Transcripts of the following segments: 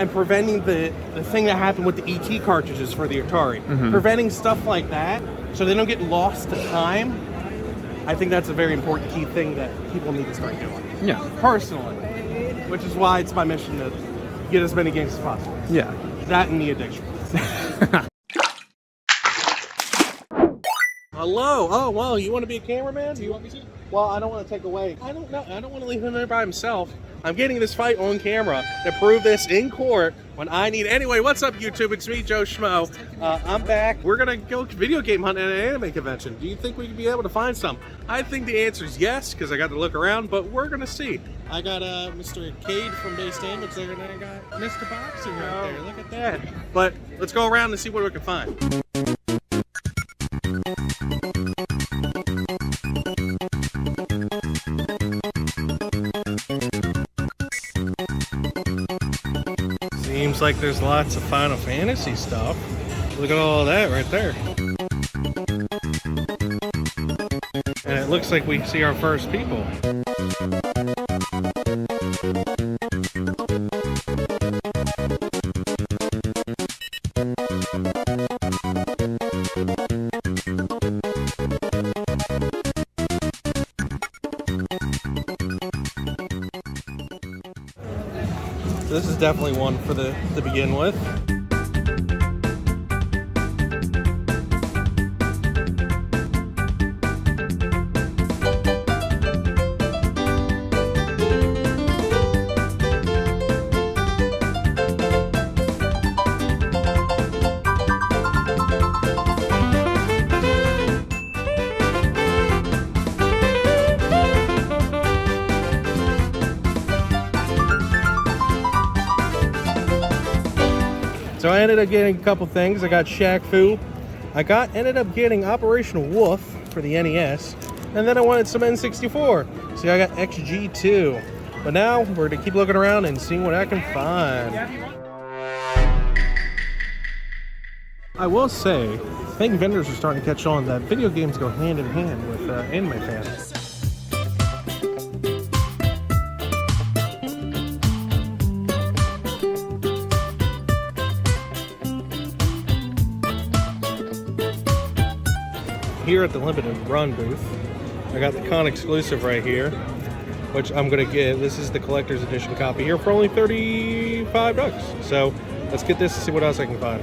and preventing the thing that happened with the ET cartridges for the Atari. Preventing stuff like that so they don't get lost to time. I think that's a very important key thing that people need to start doing. Yeah. Personally. Which is why it's my mission to get as many games as possible. Yeah. That and the addiction. Hello. Oh, well, you want to be a cameraman? Do you want me to? Well, I don't want to take away. I don't know. I don't want to leave him there by himself. I'm getting this fight on camera to prove this in court when I need. Anyway, what's up, YouTube? It's me, Joe Schmo. I'm back. We're going to go video game hunt at an anime convention. Do you think we could be able to find some? I think the answer is yes, because I got to look around, but we're going to see. I got Mr. Cade from Base Damage there, and I got Mr. Boxing right there. Look at that. But let's go around and see what we can find. Seems like there's lots of Final Fantasy stuff. Look at all that right there. And it looks like we see our first people. This is definitely one for to begin with. So I ended up getting a couple things. I got Shaq Fu. Ended up getting Operational Wolf for the NES. And then I wanted some N64. So I got XG2. But now we're going to keep looking around and seeing what I can find. I will say, I think vendors are starting to catch on that video games go hand in hand with anime fans. Here at the Limited Run booth, I got the Con exclusive right here, which I'm gonna get. This is the collector's edition copy here for only $35. So let's get this and see what else I can find.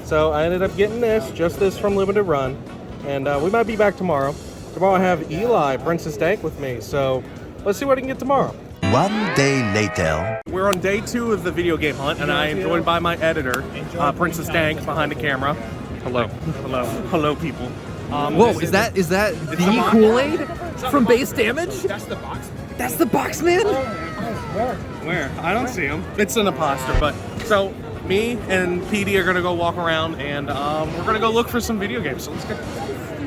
So I ended up getting just this from Limited Run, and we might be back tomorrow. Tomorrow I have Eli, Princess Dank with me, so let's see what I can get tomorrow. One day later. We're on day 2 of the video game hunt, and I am joined by my editor, Princess Dank, behind the camera. Hello. Hello. Hello, people. Whoa, is that the Kool-Aid from Base Damage? That's the box. That's the box man? Where? I don't see him. It's an imposter, but so me and PD are gonna go walk around, and we're gonna go look for some video games. So let's go.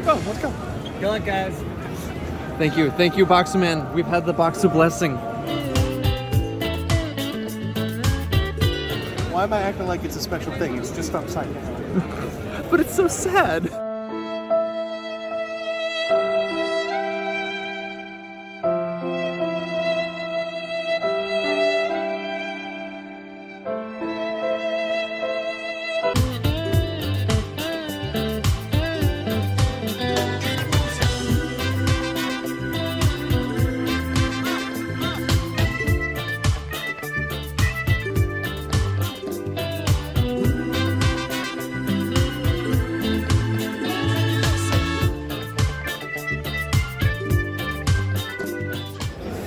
Let's go. Good luck, guys. Thank you, Boxer Man. We've had the Boxer blessing. Why am I acting like it's a special thing? It's just upside down. But it's so sad.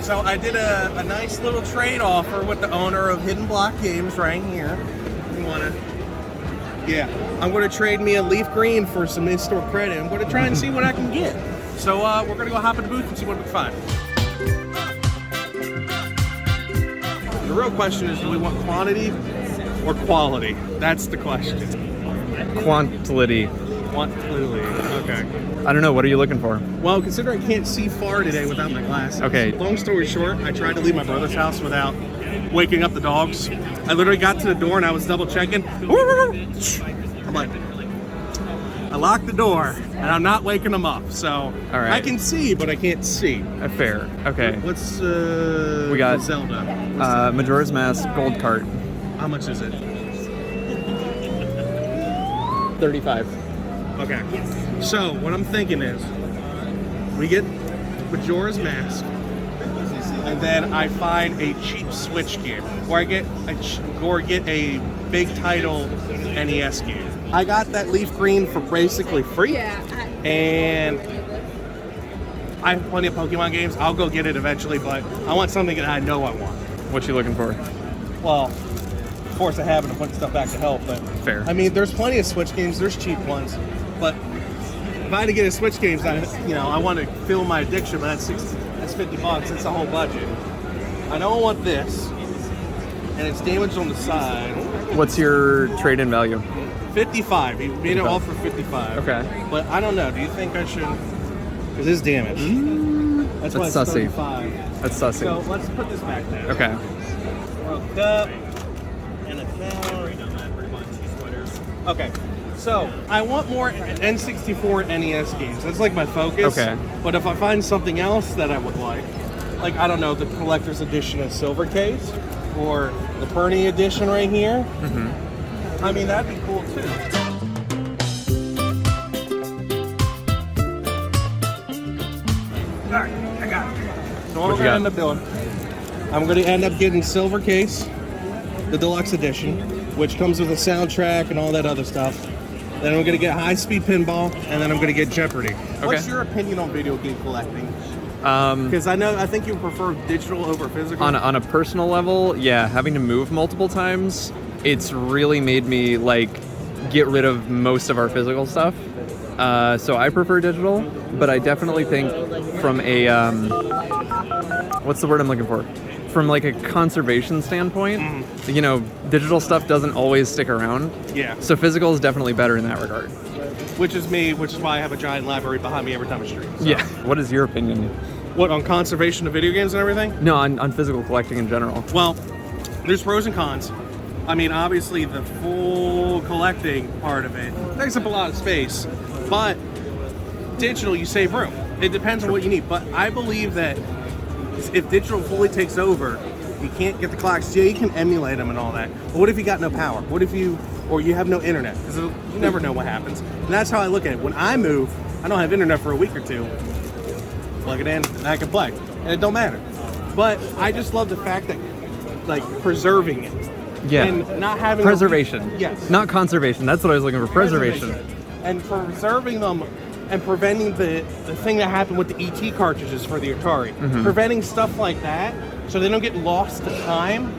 So I did a nice little trade offer with the owner of Hidden Block Games right here. You wanna? Yeah. I'm gonna trade me a leaf green for some in-store credit. I'm gonna try and see what I can get. So we're gonna go hop in the booth and see what we can find. The real question is, do we want quantity or quality? That's the question. Quantity. Quantity. Okay. I don't know. What are you looking for? Well, considering I can't see far today without my glasses. Okay. Long story short, I tried to leave my brother's house without waking up the dogs. I literally got to the door and I was double checking. I'm like, I locked the door and I'm not waking them up. So All right. I can see, but I can't see. Fair. Okay. What's We got Zelda? Majora's Mask Gold Cart. How much is it? 35. Okay. So what I'm thinking is, we get Majora's Mask, and then I find a cheap Switch game, or I get a big title NES game. I got that Leaf Green for basically free, and I have plenty of Pokemon games. I'll go get it eventually, but I want something that I know I want. What you looking for? Well, force a habit of putting stuff back to help, but Fair. I mean, there's plenty of Switch games. There's cheap ones, but if I had to get a Switch games, I want to fill my addiction. But that's $50. That's the whole budget. I don't want this, and it's damaged on the side. What's your trade-in value? 55. You made it all for 55. Okay. But I don't know. Do you think I should? Because it's damaged. That's why it's sussy. 35. That's sussy. So let's put this back there. Okay. World Cup. Okay, so I want more N64 NES games. That's like my focus. Okay. But if I find something else that I would like I don't know, the collector's edition of Silver Case, or the Perny edition right here. Mm-hmm. I mean, that'd be cool too. All right, I got it. So what I'm gonna end up doing, I'm gonna end up getting Silver Case, the deluxe edition, which comes with a soundtrack and all that other stuff. Then I'm gonna get High Speed Pinball, and then I'm gonna get Jeopardy. What's your opinion on video game collecting? Because I think you prefer digital over physical. On a personal level, yeah, having to move multiple times, it's really made me like get rid of most of our physical stuff. So I prefer digital, but I definitely think from a what's the word I'm looking for? From like a conservation standpoint, digital stuff doesn't always stick around. Yeah. So physical is definitely better in that regard. Which is why I have a giant library behind me every time I stream. So. Yeah. What is your opinion? What, on conservation of video games and everything? No, on physical collecting in general. Well, there's pros and cons. I mean, obviously the full collecting part of it takes up a lot of space, but digital, you save room. It depends on what you need, but I believe that if digital fully takes over, you can't get the clocks. Yeah, you can emulate them and all that, but what if you got no power? What if you have no internet? Because you never know what happens. And that's how I look at it. When I move, I don't have internet for a week or two. Plug it in, and I can play, and it don't matter. But I just love the fact that, like, preserving it. Yeah. And not having preservation. Yes. Not conservation. That's what I was looking for. Preservation. And preserving them and preventing the thing that happened with the ET cartridges for the Atari. Mm-hmm. Preventing stuff like that so they don't get lost to time.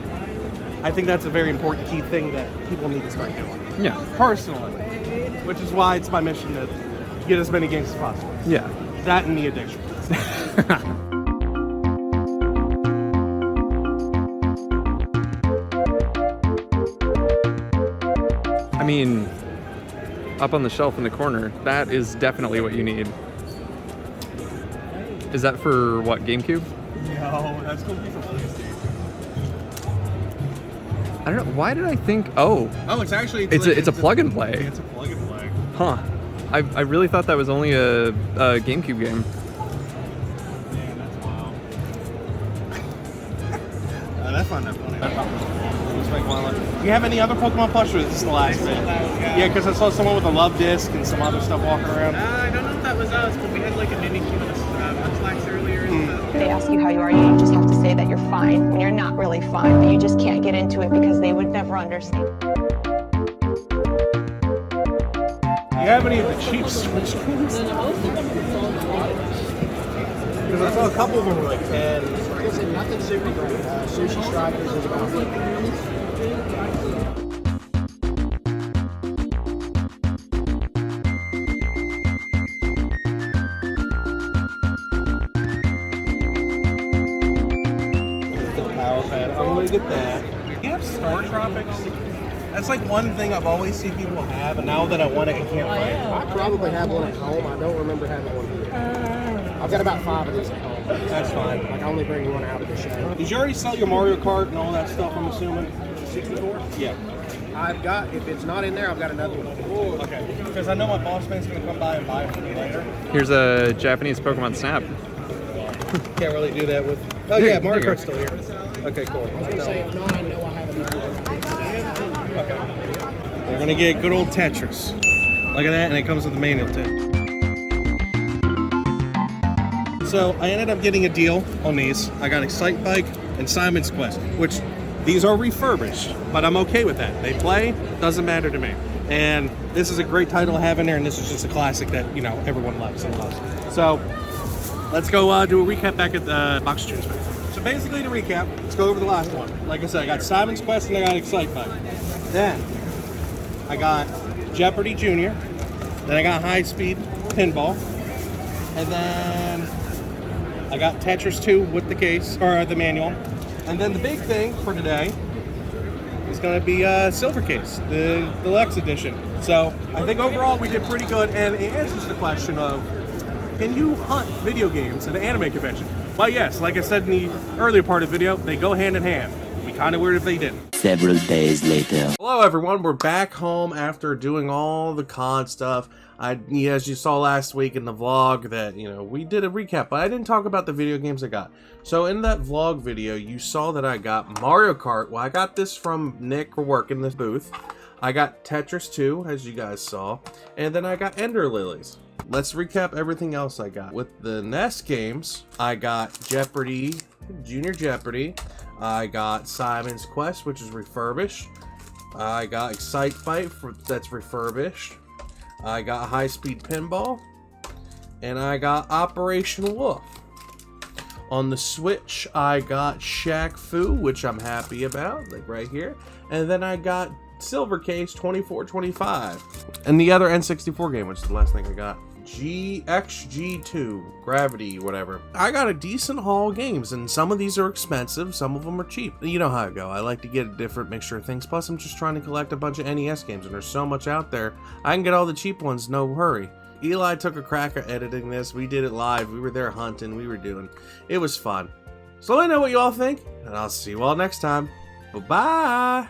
I think that's a very important key thing that people need to start doing. Yeah. Personally. Which is why it's my mission to get as many games as possible. Yeah. That and the addiction. I mean, up on the shelf in the corner, that is definitely what you need. Is that for what, GameCube? No, that's going to be for PlayStation. I don't know. Why did I think? Oh, it's actually it's a plug and play. It's a plug and play. Huh. I really thought that was only a GameCube game. Man, that's wild. That's not that funny. Do you have any other Pokemon plushes? This is the last bit. Yeah, because I saw someone with a love disc and some other stuff walking around. I don't know if that was us, but we had like a mini Q and a Munchlax earlier and stuff. They ask you how you are, you just have to say that you're fine when you're not really fine, but you just can't get into it because they would never understand. Do you have any of the cheap Switch games? Because I saw a couple of them were like 10. Like I said, nothing super great. Sushi Strikers is about the power pad. I'm going to get that. You have Star Tropics? That's like one thing I've always seen people have, and now that I want it, I can't find it. I probably have one at home. I don't remember having one here. I've got about 5 of these at home. That's fine. Like, I only bring one out of the show. Did you already sell your Mario Kart and all that stuff, I'm assuming? 64? Yeah. I've got, if it's not in there, I've got another one. Okay. Because I know my boss man's going to come by and buy it for me later. Here's a Japanese Pokemon Snap. Can't really do that with... Oh, Here, yeah, Mario here you Kart's still here. Okay, cool. I was going to say, if not, I know I have another one. Okay. We're going to get good old Tetris. Look at that, and it comes with the manual, too. So, I ended up getting a deal on these. I got Excite Bike and Simon's Quest, which these are refurbished, but I'm okay with that. They play, doesn't matter to me. And this is a great title to have in there, and this is just a classic that, you know, everyone loves and loves. So, let's go do a recap back at the Box Tunes. So basically to recap, let's go over the last one. Like I said, I got Simon's Quest and I got Excite Bike. Then, I got Jeopardy Jr. Then I got High Speed Pinball. And then I got Tetris 2 with the case, or the manual. And then the big thing for today is going to be Silver Case, the Deluxe Edition. So I think overall we did pretty good, and it answers the question of, can you hunt video games at an anime convention? Well, yes, like I said in the earlier part of the video, they go hand in hand. It'd be kind of weird if they didn't. Several days later. Hello everyone, we're back home after doing all the COD stuff. As you saw last week in the vlog that, you know, we did a recap, but I didn't talk about the video games I got. So in that vlog video, you saw that I got Mario Kart. Well, I got this from Nick for work in this booth. I got Tetris 2, as you guys saw, and then I got Ender Lilies. Let's recap everything else I got. With the NES games, I got Jeopardy, Junior Jeopardy. I got Simon's Quest, which is refurbished. I got Excite Fight, that's refurbished. I got High Speed Pinball. And I got Operation Wolf. On the Switch, I got Shaq Fu, which I'm happy about, like right here. And then I got Silver Case 2425. And the other N64 game, which is the last thing I got. GXG2, Gravity, whatever. I got a decent haul of games, and some of these are expensive, some of them are cheap. You know how I go. I like to get a different mixture of things. Plus, I'm just trying to collect a bunch of NES games, and there's so much out there. I can get all the cheap ones, no hurry. Eli took a crack at editing this. We did it live. We were there hunting. We were doing. It was fun. So let me know what you all think, and I'll see you all next time. Bye-bye.